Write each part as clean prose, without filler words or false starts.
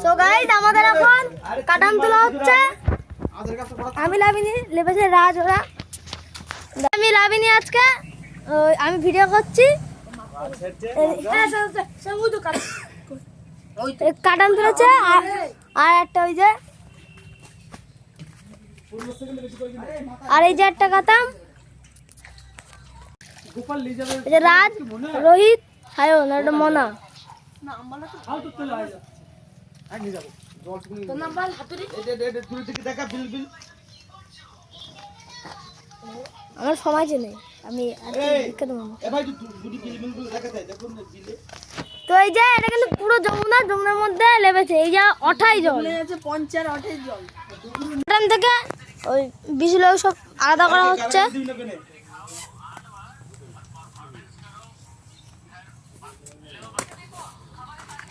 So guys আমাদের এখন কাটাম তোলা হচ্ছে। আমি লাভিনি লেবেছে রাজ ওরা। আমি লাভিনি আজকে আমি ভিডিও করছি। কাটাম তুলেছে আর একটা ওই যে আর এই যে একটা কাটাম রাজ রোহিত সায়ন একটা মনা। আমার সময় নেই আমি তো এই যে এটা কিন্তু পুরো যমুনার মধ্যে লেবেছে। এই যে অঠাই জল থেকে ওই বিজুল সব আলাদা করা হচ্ছে।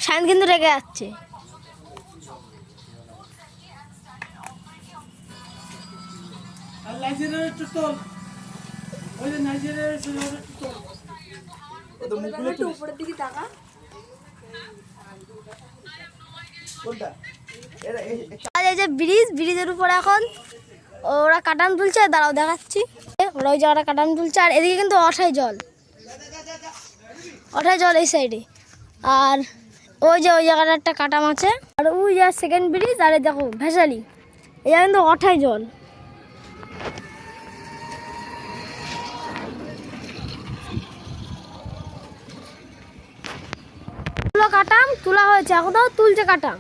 শাইন কিন্তু রেগে যাচ্ছে। এই যে ব্রিজের উপরে এখন ওরা কাটান তুলছে, দাঁড়াও দেখাচ্ছি। ওরা ওই জায়গাটা কাটান তুলছে আর এদিকে কিন্তু অঠাই জল এই সাইডে। আর ওই যে ওই জায়গাটা একটা কাটাম আছে আর ওই যে সেকেন্ড ব্রিজ। আর দেখো ভেসালি এই জায়গা কিন্তু অঠাই জল। কাটাম তোলা হয়েছে, এখনো তুলছে কাটাম।